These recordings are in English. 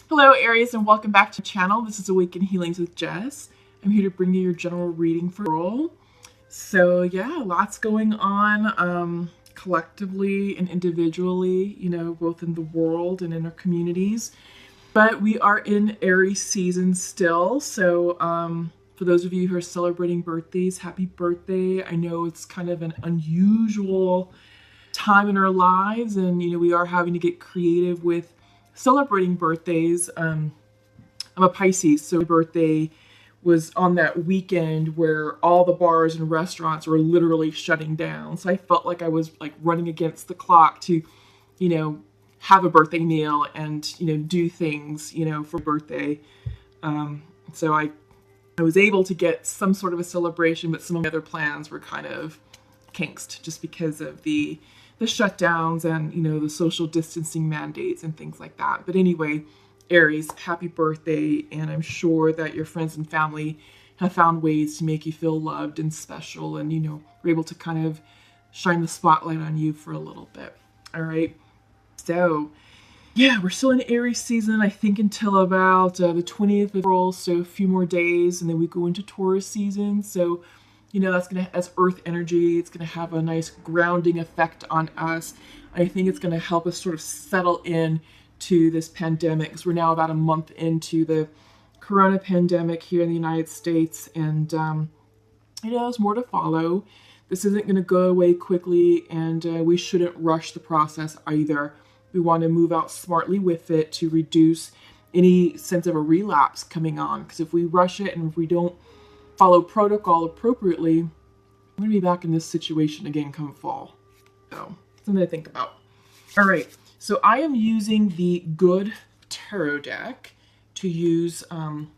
Hello, Aries, and welcome back to the channel. This is Awaken Healings with Jess. I'm here to bring you your general reading for April. So yeah, lots going on collectively and individually, both in the world and in our communities. But we are in Aries season still. So for those of you who are celebrating birthdays, happy birthday. I know it's kind of an unusual time in our lives, and we are having to get creative with celebrating birthdays. I'm a Pisces, so my birthday was on that weekend where all the bars and restaurants were literally shutting down. So I felt like I was like running against the clock to, have a birthday meal and, do things, for birthday. So I was able to get some sort of a celebration, but some of the other plans were kind of kinked just because of the shutdowns and, the social distancing mandates and things like that. But anyway, Aries, happy birthday, and I'm sure that your friends and family have found ways to make you feel loved and special, and we're able to kind of shine the spotlight on you for a little bit. All right, so yeah, we're still in Aries season, I think, until about the 20th of April, so a few more days, and then we go into Taurus season. So that's as Earth energy, it's gonna have a nice grounding effect on us. I think it's gonna help us sort of settle in to this pandemic, because we're now about a month into the corona pandemic here in the United States, and there's more to follow. This isn't going to go away quickly, and we shouldn't rush the process either. We want to move out smartly with it to reduce any sense of a relapse coming on, because if we rush it and if we don't follow protocol appropriately, we're going to be back in this situation again come fall. So something to think about. All right. So I am using the Good Tarot deck to use on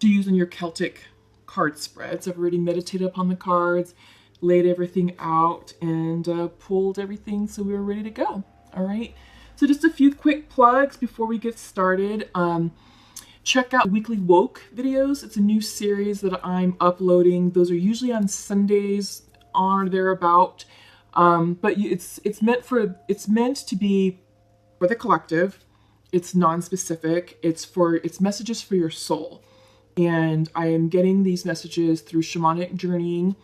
your Celtic card spreads. I've already meditated upon the cards, laid everything out, and pulled everything so we were ready to go. All right. So just a few quick plugs before we get started. Check out Weekly Woke videos. It's a new series that I'm uploading. Those are usually on Sundays on or thereabout. But it's meant to be for the collective. It's non-specific. It's messages for your soul. And I am getting these messages through shamanic journeying,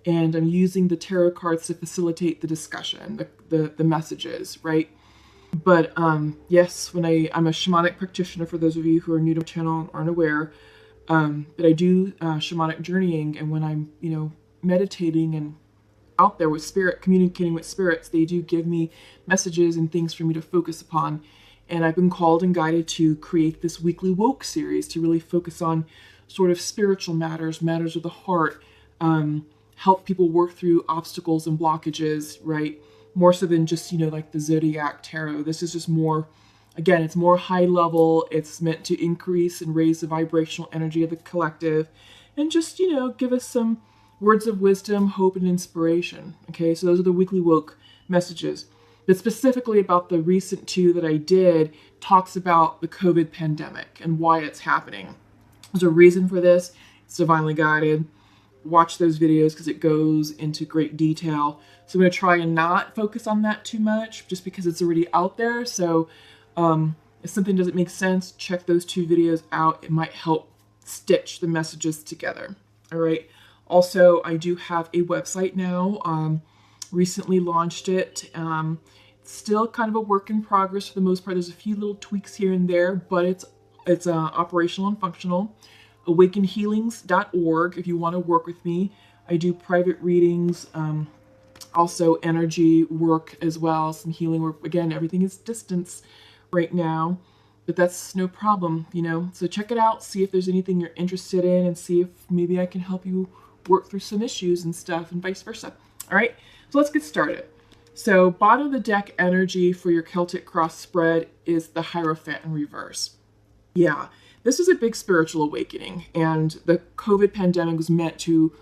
and I'm using the tarot cards to facilitate the discussion, the messages, right? But yes, when I'm a shamanic practitioner, for those of you who are new to the channel and aren't aware, that I do shamanic journeying, and when I'm, meditating and out there with spirit, communicating with spirits, they do give me messages and things for me to focus upon. And I've been called and guided to create this Weekly Woke series to really focus on sort of spiritual matters of the heart, help people work through obstacles and blockages, right? More so than just, like the Zodiac Tarot. This is just more, again, it's more high level. It's meant to increase and raise the vibrational energy of the collective, and just, give us some words of wisdom, hope, and inspiration. Okay, so those are the Weekly Woke messages. But specifically about the recent two that I did, talks about the COVID pandemic and why it's happening. There's a reason for this. It's divinely guided. Watch those videos because it goes into great detail. So I'm going to try and not focus on that too much, just because it's already out there. So if something doesn't make sense, check those two videos out. It might help stitch the messages together. All right. Also, I do have a website now. Recently launched it. It's still kind of a work in progress for the most part. There's a few little tweaks here and there, but it's operational and functional. awakenhealings.org if you want to work with me. I do private readings, also energy work as well, some healing work. Again, everything is distance right now, but that's no problem, So check it out, see if there's anything you're interested in, and see if maybe I can help you work through some issues and stuff, and vice versa. All right, so let's get started. So bottom of the deck energy for your Celtic cross spread is the Hierophant in reverse. Yeah, this is a big spiritual awakening, and the COVID pandemic was meant to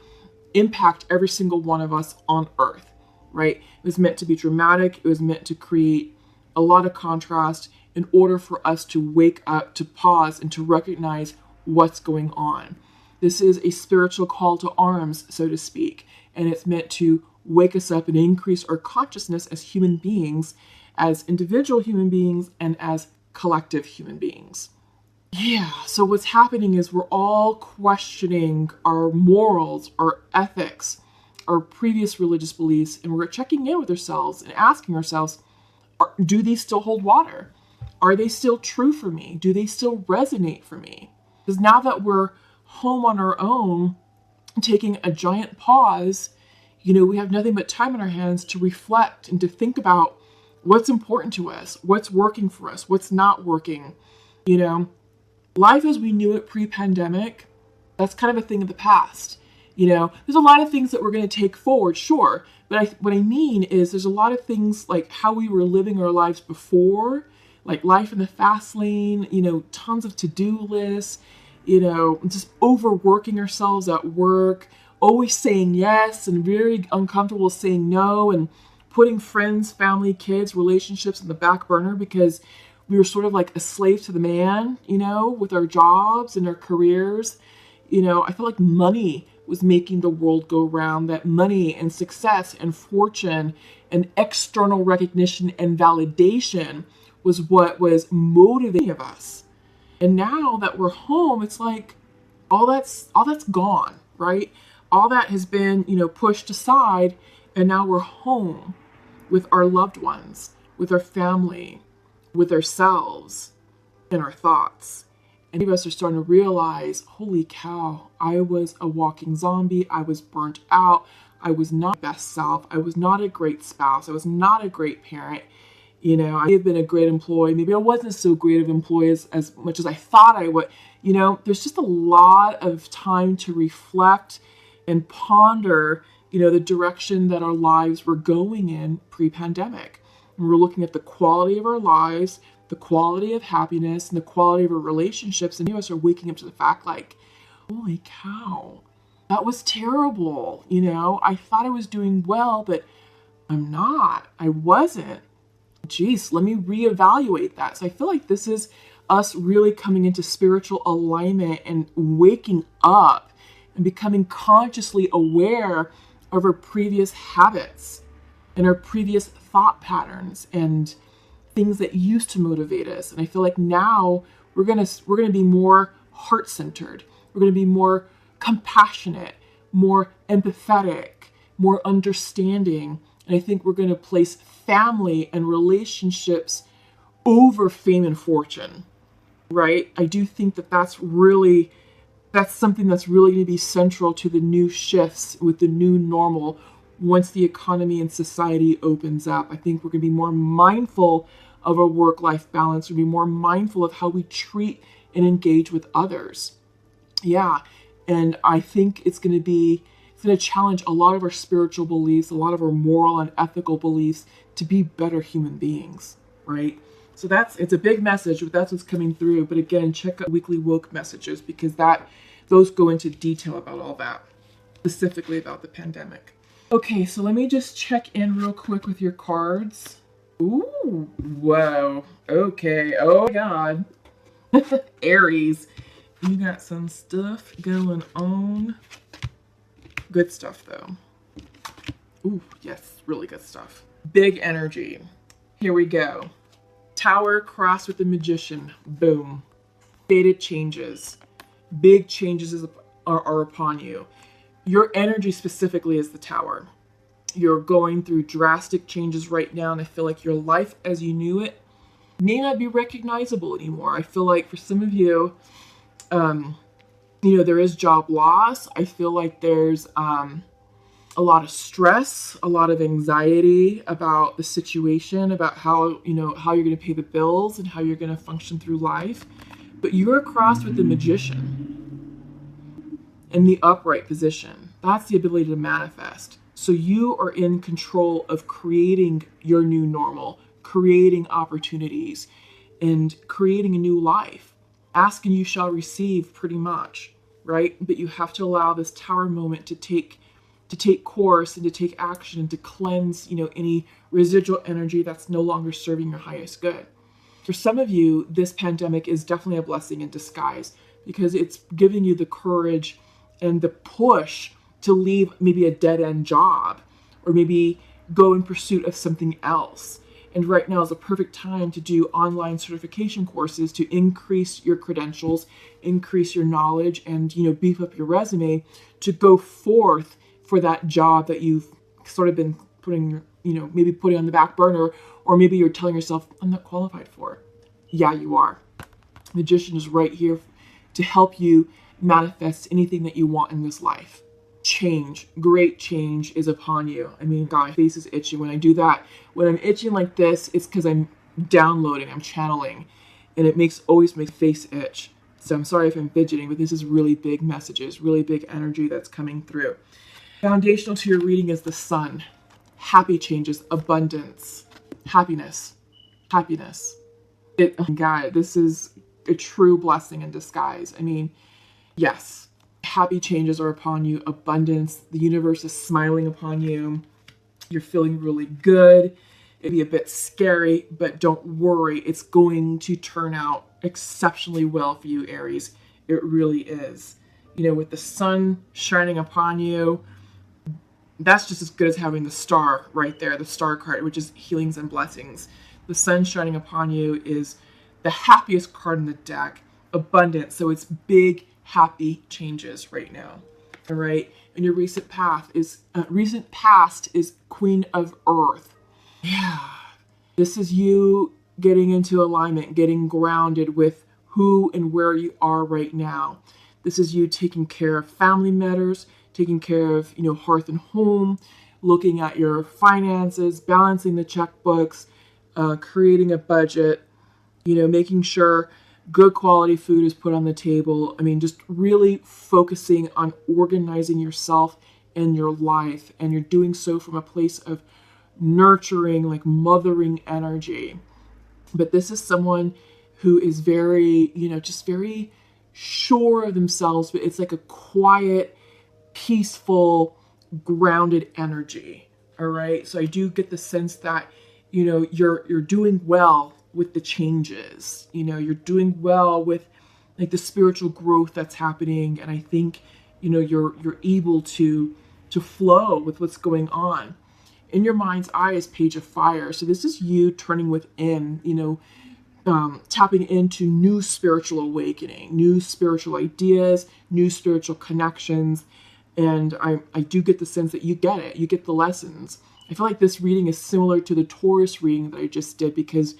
impact every single one of us on Earth, right? It was meant to be dramatic. It was meant to create a lot of contrast in order for us to wake up, to pause, and to recognize what's going on. This is a spiritual call to arms, so to speak, and it's meant to wake us up and increase our consciousness as human beings, as individual human beings, and as collective human beings. Yeah, so what's happening is we're all questioning our morals, our ethics, our previous religious beliefs, and we're checking in with ourselves and asking ourselves, do these still hold water? Are they still true for me? Do they still resonate for me? Because now that we're home on our own, taking a giant pause, we have nothing but time on our hands to reflect and to think about what's important to us, what's working for us, what's not working. You know, life as we knew it pre-pandemic, that's kind of a thing of the past. There's a lot of things that we're going to take forward, sure. But what I mean is there's a lot of things like how we were living our lives before, like life in the fast lane, tons of to-do lists, just overworking ourselves at work, always saying yes and very uncomfortable saying no, and putting friends, family, kids, relationships in the back burner because we were sort of like a slave to the man, with our jobs and our careers. I feel like money was making the world go round, that money and success and fortune and external recognition and validation was what was motivating of us. And now that we're home, it's like all that's gone, right? All that has been, pushed aside, and now we're home with our loved ones, with our family, with ourselves and our thoughts. And many of us are starting to realize, holy cow, I was a walking zombie. I was burnt out. I was not my best self. I was not a great spouse. I was not a great parent. I may have been a great employee. Maybe I wasn't so great of an employee as much as I thought I would. There's just a lot of time to reflect and ponder, the direction that our lives were going in pre-pandemic. And we're looking at the quality of our lives, the quality of happiness, and the quality of our relationships. And many of us are waking up to the fact like, holy cow, that was terrible. I thought I was doing well, but I'm not. I wasn't. Geez, let me reevaluate that. So I feel like this is us really coming into spiritual alignment and waking up and becoming consciously aware of our previous habits and our previous thought patterns and things that used to motivate us. And I feel like now we're gonna be more heart-centered. We're gonna be more compassionate, more empathetic, more understanding. And I think we're going to place family and relationships over fame and fortune, right? I do think that that's something that's really going to be central to the new shifts with the new normal once the economy and society opens up. I think we're going to be more mindful of our work-life balance. We're going to be more mindful of how we treat and engage with others. Yeah, and I think it's going to challenge a lot of our spiritual beliefs, a lot of our moral and ethical beliefs to be better human beings, right? So it's a big message, but that's what's coming through. But again, check out weekly woke messages because those go into detail about all that, specifically about the pandemic. Okay, so let me just check in real quick with your cards. Ooh, whoa, okay, oh my God. Aries, you got some stuff going on. Good stuff, though. Ooh, yes, really good stuff. Big energy. Here we go. Tower crossed with the Magician. Boom. Fated changes. Big changes are upon you. Your energy specifically is the Tower. You're going through drastic changes right now, and I feel like your life as you knew it may not be recognizable anymore. I feel like for some of you, there is job loss. I feel like there's a lot of stress, a lot of anxiety about the situation, about how you're going to pay the bills and how you're going to function through life. But you're crossed with the Magician in the upright position. That's the ability to manifest. So you are in control of creating your new normal, creating opportunities, and creating a new life. Ask and you shall receive, pretty much, right? But you have to allow this Tower moment to take course and to take action and to cleanse, any residual energy that's no longer serving your highest good. For some of you, this pandemic is definitely a blessing in disguise because it's giving you the courage and the push to leave maybe a dead-end job or maybe go in pursuit of something else. And right now is a perfect time to do online certification courses to increase your credentials, increase your knowledge, and, beef up your resume to go forth for that job that you've sort of been putting, maybe putting on the back burner, or maybe you're telling yourself, I'm not qualified for. Yeah, you are. Magician is right here to help you manifest anything that you want in this life. Change, great change is upon you. I mean, God, my face is itching when I do that. When I'm itching like this, it's because I'm downloading, I'm channeling, and it always makes face itch. So I'm sorry if I'm fidgeting, but this is really big messages, really big energy that's coming through. Foundational to your reading is the sun. Happy changes, abundance, happiness. Oh God, this is a true blessing in disguise. I mean, yes. Happy changes are upon you, abundance, the universe is smiling upon you, you're feeling really good. It'd be a bit scary, but don't worry, it's going to turn out exceptionally well for you, Aries. It really is. With the sun shining upon you, that's just as good as having the star right there, the star card, which is healings and blessings. The sun shining upon you is the happiest card in the deck, abundance, so it's big, happy changes right now. All right, and your recent past is Queen of Earth. Yeah, this is you getting into alignment, getting grounded with who and where you are right now. This is you taking care of family matters, taking care of hearth and home, looking at your finances, balancing the checkbooks, creating a budget, making sure good quality food is put on the table. I mean, just really focusing on organizing yourself and your life. And you're doing so from a place of nurturing, like mothering energy. But this is someone who is very, just very sure of themselves, but it's like a quiet, peaceful, grounded energy. All right. So I do get the sense that, you're doing well with the changes, you're doing well with like the spiritual growth that's happening. And I think, you're able to flow with what's going on. In your mind's eye is Page of Fire. So this is you turning within, tapping into new spiritual awakening, new spiritual ideas, new spiritual connections. And I do get the sense that you get it. You get the lessons. I feel like this reading is similar to the Taurus reading that I just did, because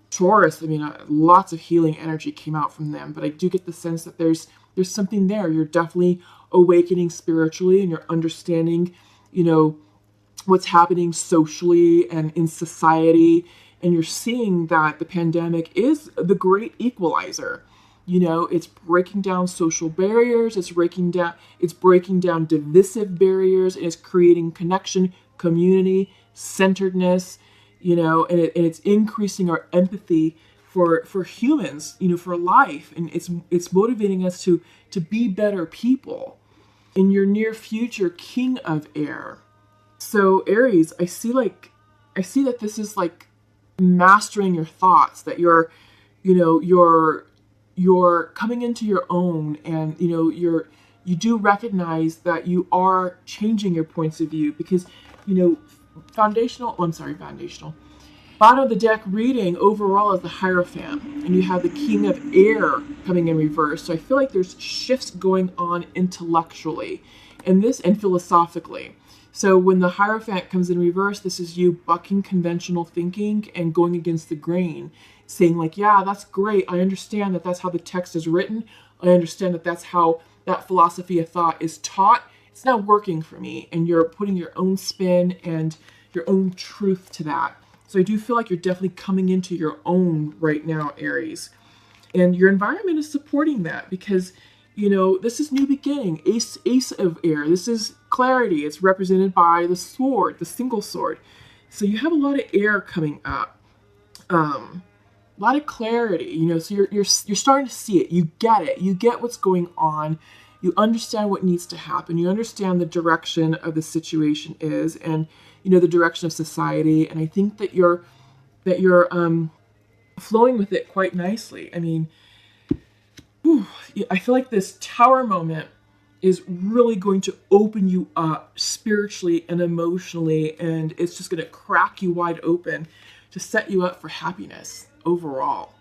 Taurus, lots of healing energy came out from them, but I do get the sense that there's something there. You're definitely awakening spiritually, and you're understanding, what's happening socially and in society, and you're seeing that the pandemic is the great equalizer. It's breaking down social barriers, it's breaking down divisive barriers, and it's creating connection, community, centeredness, and it's increasing our empathy for humans, for life, and it's motivating us to be better people. In your near future, King of Air. So Aries, I see that this is like mastering your thoughts, that you're coming into your own, and you do recognize that you are changing your points of view, because foundational. Bottom of the deck reading overall is the Hierophant, and you have the King of Air coming in reverse. So I feel like there's shifts going on intellectually and philosophically. So when the Hierophant comes in reverse, this is you bucking conventional thinking and going against the grain, saying like, yeah, that's great. I understand that that's how the text is written. I understand that that's how that philosophy of thought is taught. It's not working for me. And you're putting your own spin and your own truth to that. So I do feel like you're definitely coming into your own right now, Aries. And your environment is supporting that, because, this is new beginning, ace of air. This is clarity. It's represented by the sword, the single sword. So you have a lot of air coming up. A lot of clarity, so you're starting to see it. You get it. You get what's going on. You understand what needs to happen. You understand the direction of the situation is, and the direction of society. And I think that you're flowing with it quite nicely. I mean, I feel like this Tower moment is really going to open you up spiritually and emotionally, and it's just going to crack you wide open to set you up for happiness overall.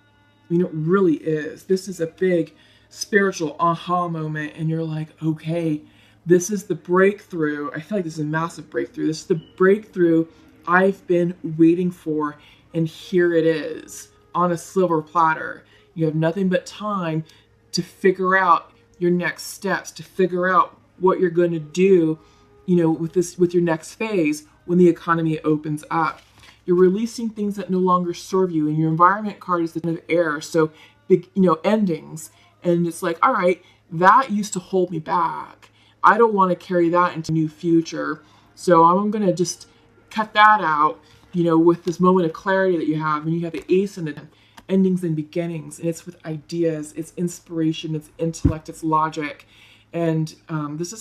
I mean, it really is. This is a big spiritual aha moment, and you're like, okay, this is the breakthrough. I feel like this is a massive breakthrough. This is the breakthrough I've been waiting for, and here it is on a silver platter. You have nothing but time to figure out your next steps, to figure out what you're going to do, with your next phase when the economy opens up. You're releasing things that no longer serve you, and your environment card is the kind of air, so big, endings. And it's like, all right, that used to hold me back. I don't want to carry that into new future. So I'm going to just cut that out, with this moment of clarity that you have. And you have the ace and the endings and beginnings. And it's with ideas, it's inspiration, it's intellect, it's logic. And this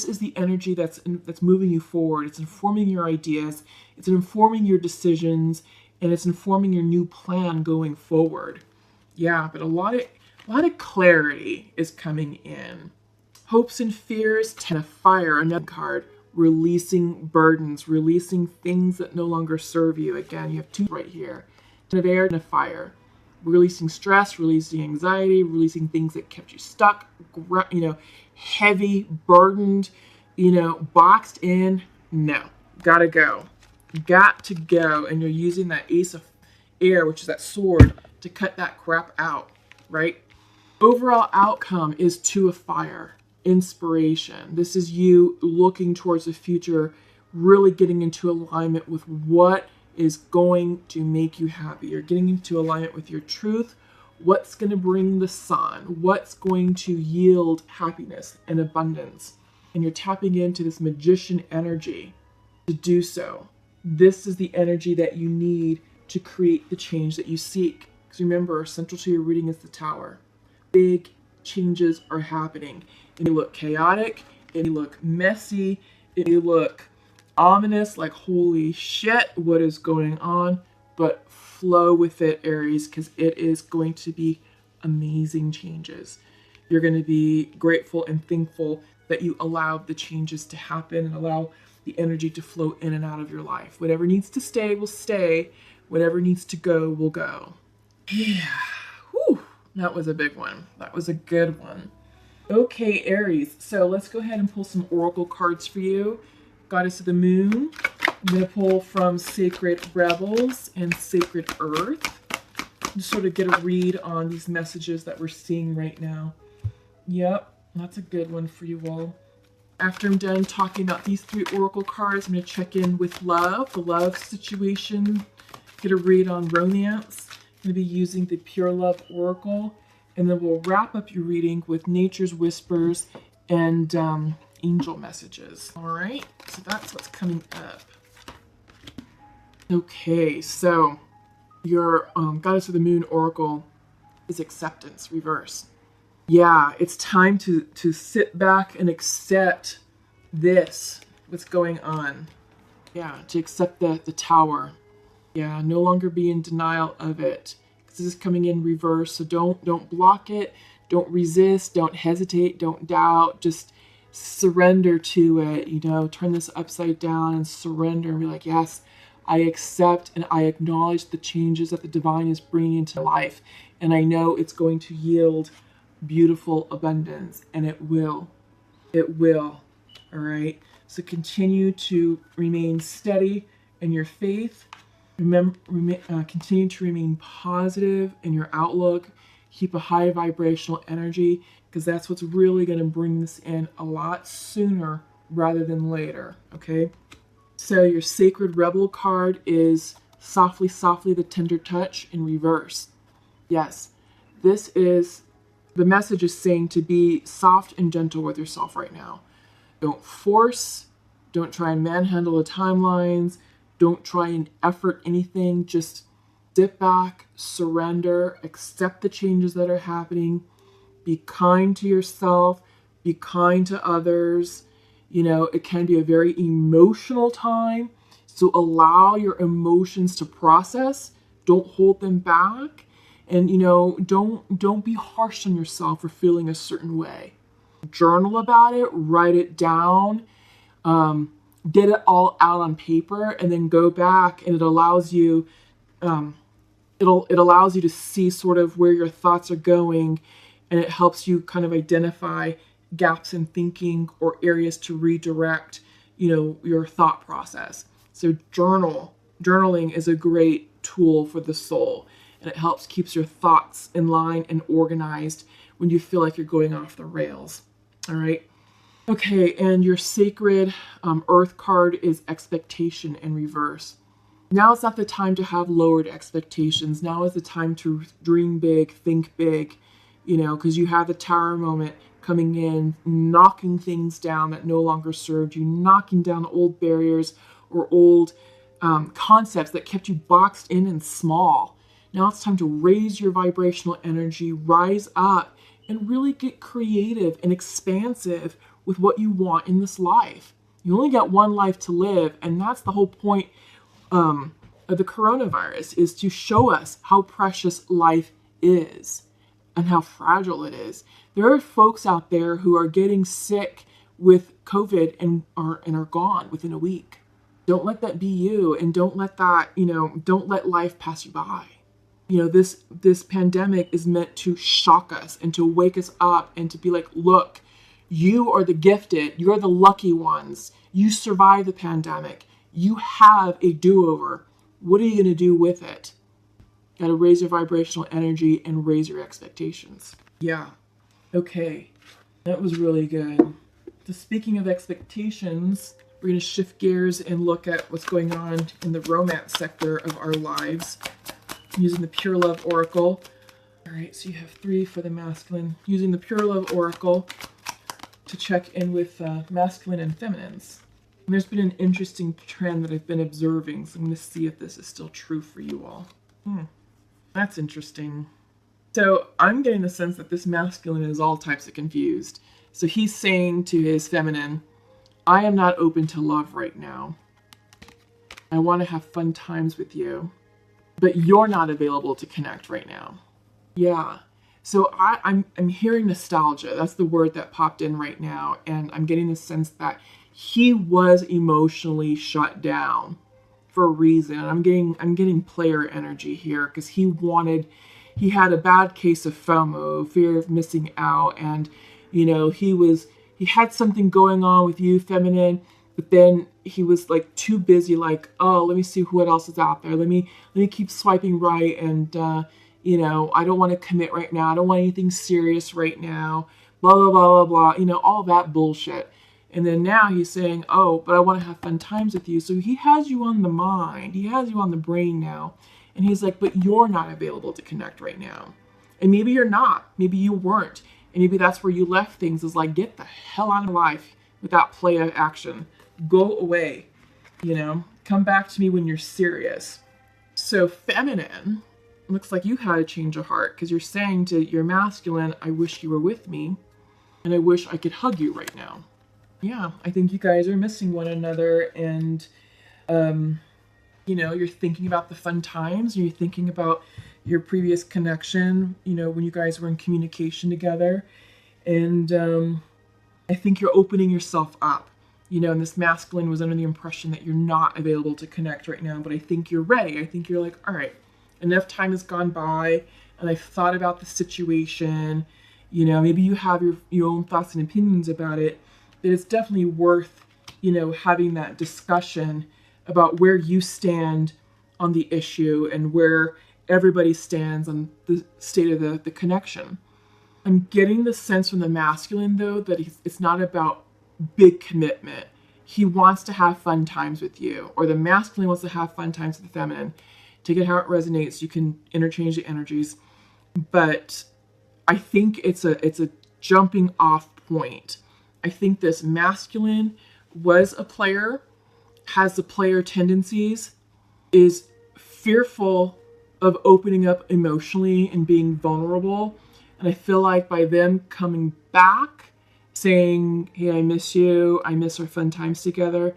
is the energy that's moving you forward. It's informing your ideas, it's informing your decisions, and it's informing your new plan going forward. Yeah, but a lot of clarity is coming in. Hopes and fears, Ten of Fire, another card, releasing burdens, releasing things that no longer serve you. Again, you have two right here. Ten of Air, Ten of Fire. Releasing stress, releasing anxiety, releasing things that kept you stuck, heavy, burdened, boxed in. No, gotta go. Got to go. And you're using that Ace of Air, which is that sword, to cut that crap out, right? Overall outcome is Two of Fire, inspiration. This is you looking towards the future, really getting into alignment with what is going to make you happy. You're getting into alignment with your truth, what's going to bring the sun, what's going to yield happiness and abundance. And you're tapping into this magician energy to do so. This is the energy that you need to create the change that you seek. Because remember, central to your reading is the Tower. Big changes are happening. It may look chaotic, it may look messy, it may look ominous, like holy shit, what is going on? But flow with it, Aries, because it is going to be amazing changes. You're going to be grateful and thankful that you allowed the changes to happen and allow the energy to flow in and out of your life. Whatever needs to stay will stay. Whatever needs to go will go. Yeah. Whew. That was a big one. That was a good one. Okay, Aries. So let's go ahead and pull some oracle cards for you. Goddess of the Moon. I'm going to pull from Sacred Rebels and Sacred Earth. Just sort of get a read on these messages that we're seeing right now. Yep, that's a good one for you all. After I'm done talking about these three oracle cards, I'm going to check in with love, the love situation, get a read on romance. I'm going to be using the Pure Love Oracle, and then we'll wrap up your reading with Nature's Whispers and angel messages. All right, so that's what's coming up. Okay, so your Goddess of the Moon Oracle is acceptance, reverse. Yeah, it's time to sit back and accept this, what's going on. Yeah, to accept the Tower. Yeah, no longer be in denial of it. This is coming in reverse, so don't block it, don't resist, don't hesitate, don't doubt, just surrender to it, turn this upside down and surrender and be like, yes, I accept and I acknowledge the changes that the divine is bringing into life, and I know it's going to yield beautiful abundance, and it will. All right, so continue to remain steady in your faith. Remember, continue to remain positive in your outlook. Keep a high vibrational energy, because that's what's really going to bring this in a lot sooner rather than later. Okay, so your Sacred Rebel card is Softly, Softly, the Tender Touch in reverse. Yes, this is, the message is saying to be soft and gentle with yourself right now. Don't force, don't try and manhandle the timelines, don't try and effort anything, just sit back, surrender, accept the changes that are happening, be kind to yourself, be kind to others. It can be a very emotional time, so allow your emotions to process, don't hold them back. And, don't be harsh on yourself for feeling a certain way. Journal about it, write it down, get it all out on paper and then go back, and it allows you it allows you to see sort of where your thoughts are going, and it helps you kind of identify gaps in thinking or areas to redirect, your thought process. So journaling is a great tool for the soul, and it helps keeps your thoughts in line and organized when you feel like you're going off the rails. All right. Okay, and your sacred earth card is expectation in reverse. Now is not the time to have lowered expectations. Now is the time to dream big, think big, because you have the tower moment coming in, knocking things down that no longer served you, knocking down old barriers or old concepts that kept you boxed in and small. Now it's time to raise your vibrational energy, rise up, and really get creative and expansive with what you want in this life. You only got one life to live, and that's the whole point of the coronavirus, is to show us how precious life is and how fragile it is. There are folks out there who are getting sick with COVID and are gone within a week. Don't let that be you, and don't let that, don't let life pass you by. This pandemic is meant to shock us and to wake us up and to be like, look, you are the gifted, you are the lucky ones. You survived the pandemic. You have a do-over. What are you going to do with it? Got to raise your vibrational energy and raise your expectations. Yeah. Okay. That was really good. So speaking of expectations, we're going to shift gears and look at what's going on in the romance sector of our lives using the Pure Love Oracle. All right, so you have 3 for the masculine. Using the Pure Love Oracle to check in with masculine and feminines. And there's been an interesting trend that I've been observing, so I'm going to see if this is still true for you all. That's interesting. So I'm getting the sense that this masculine is all types of confused. So he's saying to his feminine, I am not open to love right now. I want to have fun times with you, but you're not available to connect right now. Yeah. So I'm hearing nostalgia. That's the word that popped in right now. And I'm getting the sense that he was emotionally shut down for a reason. And I'm getting player energy here, because he had a bad case of FOMO, fear of missing out. And, he had something going on with you, feminine, but then he was like too busy, like, oh, let me see what else is out there. Let me keep swiping right. And, I don't want to commit right now. I don't want anything serious right now. Blah, blah, blah, blah, blah. All that bullshit. And then now he's saying, oh, but I want to have fun times with you. So he has you on the mind. He has you on the brain now. And he's like, but you're not available to connect right now. And maybe you're not. Maybe you weren't. And maybe that's where you left things, is like, get the hell out of life without play of action. Go away. Come back to me when you're serious. So feminine, looks like you had a change of heart, because you're saying to your masculine, I wish you were with me, and I wish I could hug you right now. Yeah, I think you guys are missing one another, and, you're thinking about the fun times, and you're thinking about your previous connection, when you guys were in communication together, and I think you're opening yourself up. And this masculine was under the impression that you're not available to connect right now, but I think you're ready. I think you're like, all right, enough time has gone by, and I've thought about the situation. Maybe you have your own thoughts and opinions about it, but it's definitely worth, having that discussion about where you stand on the issue and where everybody stands on the state of the connection. I'm getting the sense from the masculine, though, that it's not about big commitment. He wants to have fun times with you, or the masculine wants to have fun times with the feminine. Take it how it resonates. You can interchange the energies, but I think it's a jumping off point. I think this masculine was a player, has the player tendencies, is fearful of opening up emotionally and being vulnerable. And I feel like by them coming back, saying, hey, I miss you, I miss our fun times together,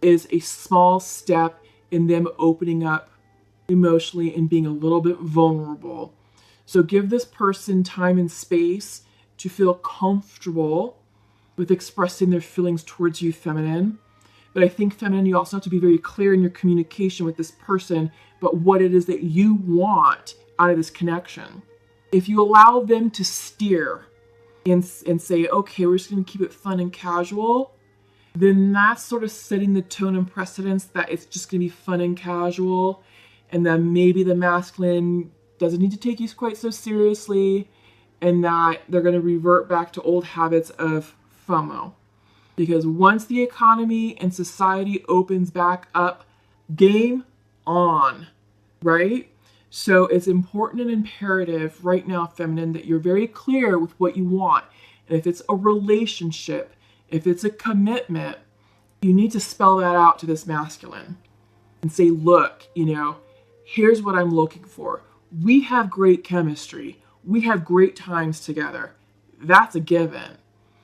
is a small step in them opening up emotionally and being a little bit vulnerable. So give this person time and space to feel comfortable with expressing their feelings towards you, feminine. But I think, feminine, you also have to be very clear in your communication with this person about what it is that you want out of this connection. If you allow them to steer and say, okay, we're just going to keep it fun and casual, then that's sort of setting the tone and precedence that it's just going to be fun and casual, and that maybe the masculine doesn't need to take you quite so seriously, and that they're going to revert back to old habits of FOMO. Because once the economy and society opens back up, game on, right? So it's important and imperative right now, feminine, that you're very clear with what you want. And if it's a relationship, if it's a commitment, you need to spell that out to this masculine and say, look, here's what I'm looking for. We have great chemistry. We have great times together. That's a given.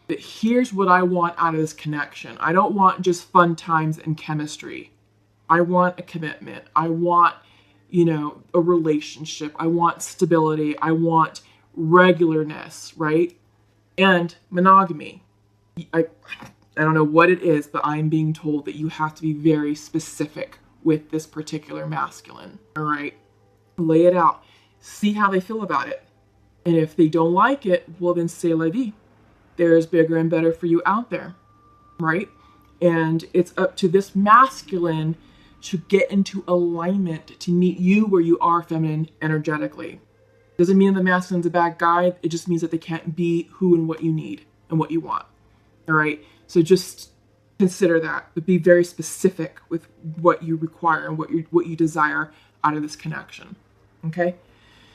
But here's what I want out of this connection. I don't want just fun times and chemistry. I want a commitment. I want, a relationship. I want stability. I want regularness, right? And monogamy. I don't know what it is, but I'm being told that you have to be very specific with this particular masculine. All right? Lay it out. See how they feel about it. And if they don't like it, well, then c'est la vie. There's bigger and better for you out there, right? And it's up to this masculine to get into alignment, to meet you where you are, feminine, energetically. Doesn't mean the masculine's a bad guy. It just means that they can't be who and what you need and what you want, all right? So just consider that, but be very specific with what you require and what you desire out of this connection, okay?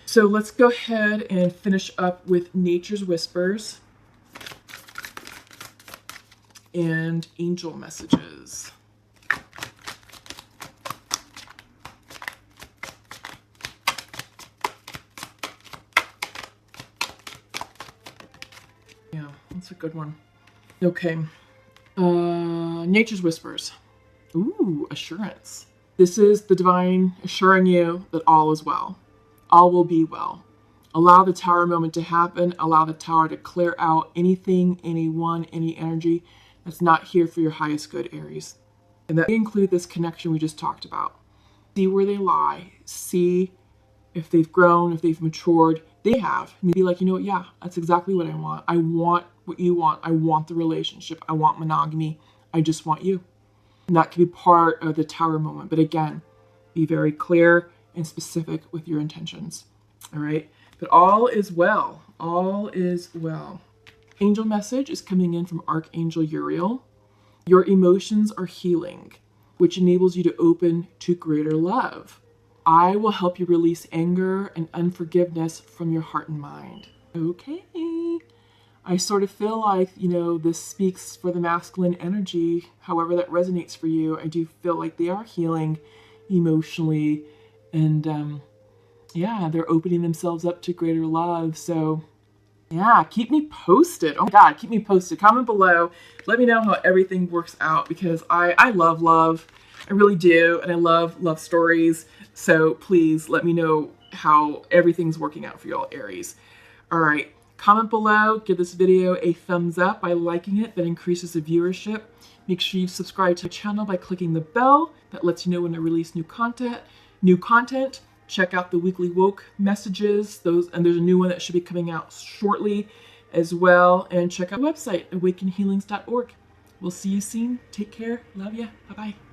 So let's go ahead and finish up with Nature's Whispers and angel messages. Yeah, that's a good one. Okay. Nature's Whispers. Ooh, assurance. This is the divine assuring you that all is well. All will be well. Allow the tower moment to happen. Allow the tower to clear out anything, anyone, any energy that's not here for your highest good, Aries. And that include this connection we just talked about. See where they lie. See if they've grown, if they've matured. They have. And be like, you know what? Yeah, that's exactly what I want. I want what you want. I want the relationship. I want monogamy. I just want you. And that can be part of the tower moment. But again, be very clear and specific with your intentions. All right? But all is well. All is well. Angel message is coming in from Archangel Uriel. Your emotions are healing, which enables you to open to greater love. I will help you release anger and unforgiveness from your heart and mind. Okay. I sort of feel like, this speaks for the masculine energy, however that resonates for you. I do feel like they are healing emotionally and, they're opening themselves up to greater love. So yeah, keep me posted. Oh my God, keep me posted. Comment below. Let me know how everything works out because I love love. I really do. And I love love stories. So please let me know how everything's working out for y'all, Aries. All right. Comment below. Give this video a thumbs up by liking it. That increases the viewership. Make sure you subscribe to the channel by clicking the bell. That lets you know when I release new content. Check out the weekly woke messages. And there's a new one that should be coming out shortly as well. And check out our website, awakenhealings.org. We'll see you soon. Take care. Love ya. Bye-bye.